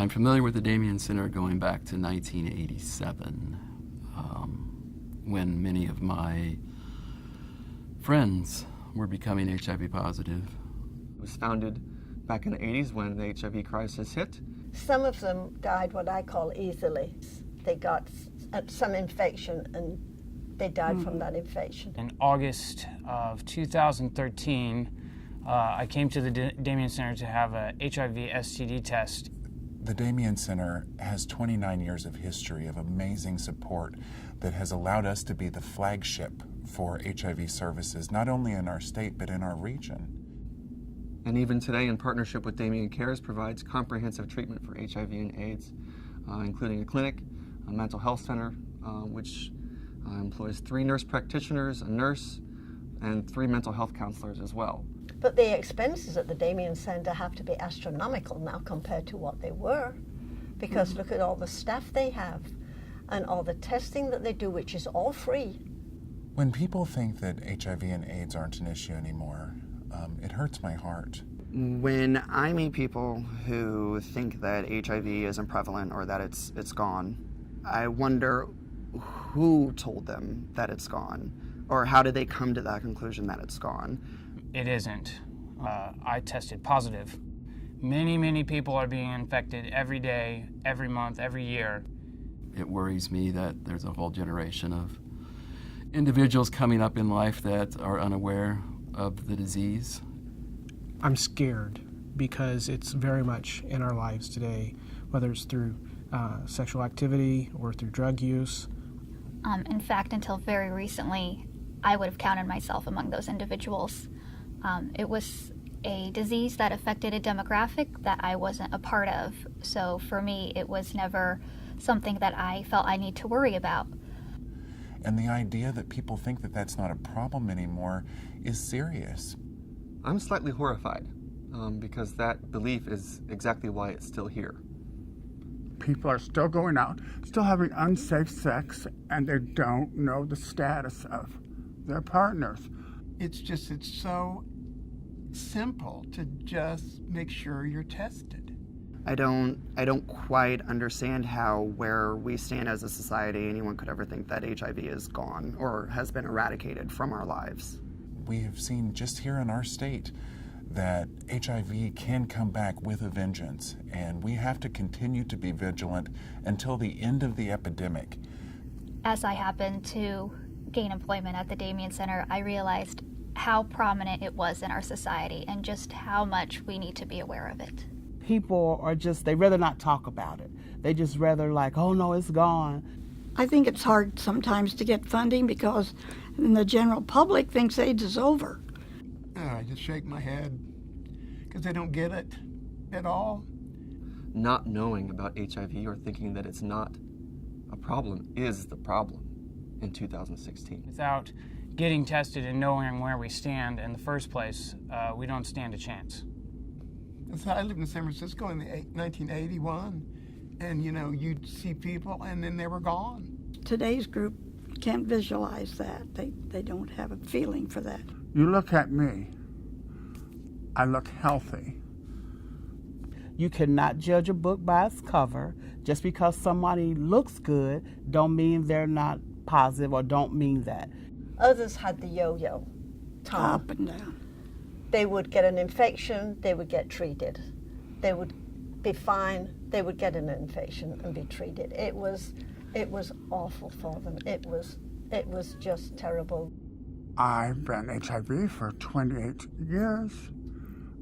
I'm familiar with the Damien Center going back to 1987, when many of my friends were becoming HIV positive. It was founded back in the 80s when the HIV crisis hit. Some of them died what I call easily. They got some infection and they died from that infection. In August of 2013, I came to the Damien Center to have a HIV STD test. The Damien Center has 29 years of history of amazing support that has allowed us to be the flagship for HIV services, not only in our state, but in our region. And even today, in partnership with Damien Cares, provides comprehensive treatment for HIV and AIDS, including a clinic, a mental health center, which employs 3 nurse practitioners, a nurse, and 3 mental health counselors as well. But the expenses at the Damien Center have to be astronomical now compared to what they were, because look at all the staff they have and all the testing that they do, which is all free. When people think that HIV and AIDS aren't an issue anymore, it hurts my heart. When I meet people who think that HIV isn't prevalent or that it's gone, I wonder who told them that it's gone, or how did they come to that conclusion that it's gone? It isn't. I tested positive. Many people are being infected every day, every month, every year. It worries me that there's a whole generation of individuals coming up in life that are unaware of the disease. I'm scared because it's very much in our lives today, whether it's through sexual activity or through drug use. In fact, until very recently, I would have counted myself among those individuals. It was a disease that affected a demographic that I wasn't a part of. So for me, it was never something that I felt I need to worry about. And the idea that people think that that's not a problem anymore is serious. I'm slightly horrified because that belief is exactly why it's still here. People are still going out, still having unsafe sex, and they don't know the status of their partners. It's so simple to just make sure you're tested. I don't quite understand how, where we stand as a society, anyone could ever think that HIV is gone or has been eradicated from our lives. We have seen just here in our state that HIV can come back with a vengeance, and we have to continue to be vigilant until the end of the epidemic. As I happened to gain employment at the Damien Center, I realized how prominent it was in our society and just how much we need to be aware of it. People are they rather not talk about it. They just rather like, oh no, it's gone. I think it's hard sometimes to get funding because the general public thinks AIDS is over. I just shake my head because they don't get it at all. Not knowing about HIV or thinking that it's not a problem is the problem in 2016. Without getting tested and knowing where we stand in the first place, we don't stand a chance. So I lived in San Francisco in 1981, and you'd see people and then they were gone. Today's group can't visualize that. They don't have a feeling for that. You look at me, I look healthy. You cannot judge a book by its cover. Just because somebody looks good don't mean they're not positive, or don't mean that. Others had the yo-yo, Up and down. They would get an infection, they would get treated. They would be fine, they would get an infection and be treated. It was awful for them. It was just terrible. I've been HIV for 28 years.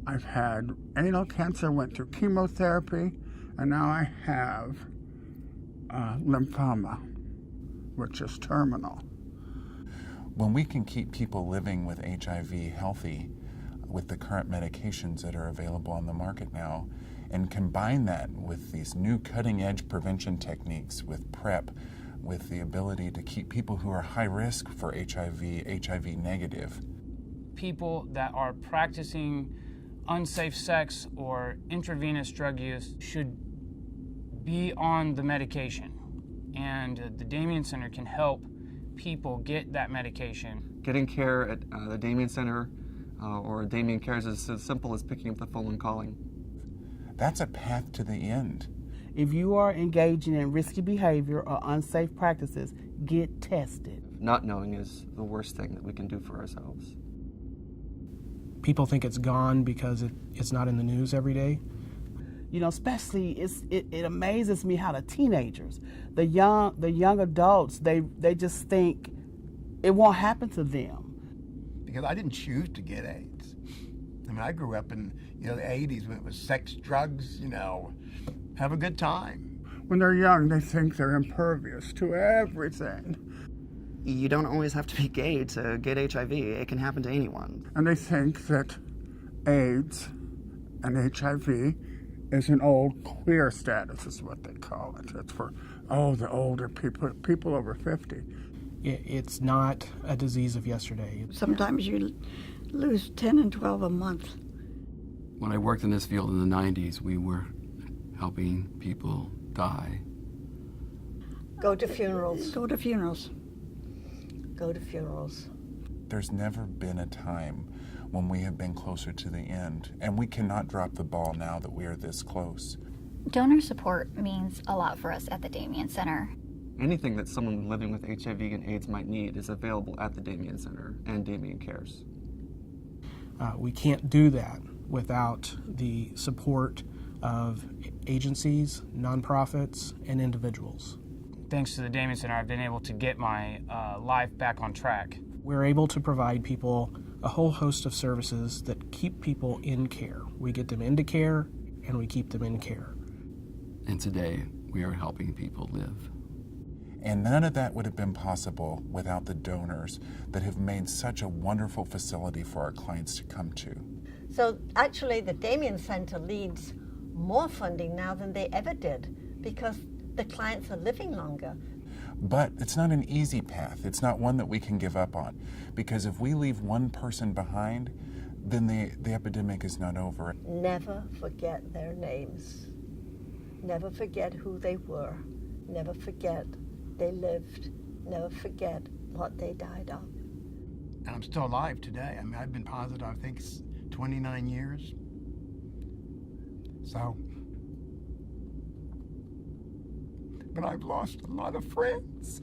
I've had anal cancer, went through chemotherapy, and now I have lymphoma, which is terminal. When we can keep people living with HIV healthy with the current medications that are available on the market now, and combine that with these new cutting-edge prevention techniques with PrEP, with the ability to keep people who are high risk for HIV negative. People that are practicing unsafe sex or intravenous drug use should be on the medication. And the Damien Center can help people get that medication. Getting care at the Damien Center or Damien Cares is as simple as picking up the phone and calling. That's a path to the end. If you are engaging in risky behavior or unsafe practices, get tested. Not knowing is the worst thing that we can do for ourselves. People think it's gone because it's not in the news every day. You know, especially it amazes me how the teenagers, the young adults, they just think it won't happen to them. Because I didn't choose to get AIDS. I mean, I grew up in the 80s when it was sex, drugs, have a good time. When they're young, they think they're impervious to everything. You don't always have to be gay to get HIV. It can happen to anyone. And they think that AIDS and HIV is an old queer status, is what they call it. It's for, the older people over 50. It's not a disease of yesterday. Sometimes you lose 10 and 12 a month. When I worked in this field in the 90s, we were helping people die. Go to funerals. Go to funerals. Go to funerals. There's never been a time when we have been closer to the end, and we cannot drop the ball now that we are this close. Donor support means a lot for us at the Damien Center. Anything that someone living with HIV and AIDS might need is available at the Damien Center and Damien Cares. We can't do that without the support of agencies, nonprofits, and individuals. Thanks to the Damien Center, I've been able to get my life back on track. We're able to provide people a whole host of services that keep people in care. We get them into care, and we keep them in care. And today, we are helping people live. And none of that would have been possible without the donors that have made such a wonderful facility for our clients to come to. So actually, the Damien Center leads more funding now than they ever did because the clients are living longer. But it's not an easy path. It's not one that we can give up on. Because if we leave one person behind, then the epidemic is not over. Never forget their names. Never forget who they were. Never forget they lived. Never forget what they died of. And I'm still alive today. I mean, I've been positive, I think, 29 years. So, but I've lost a lot of friends.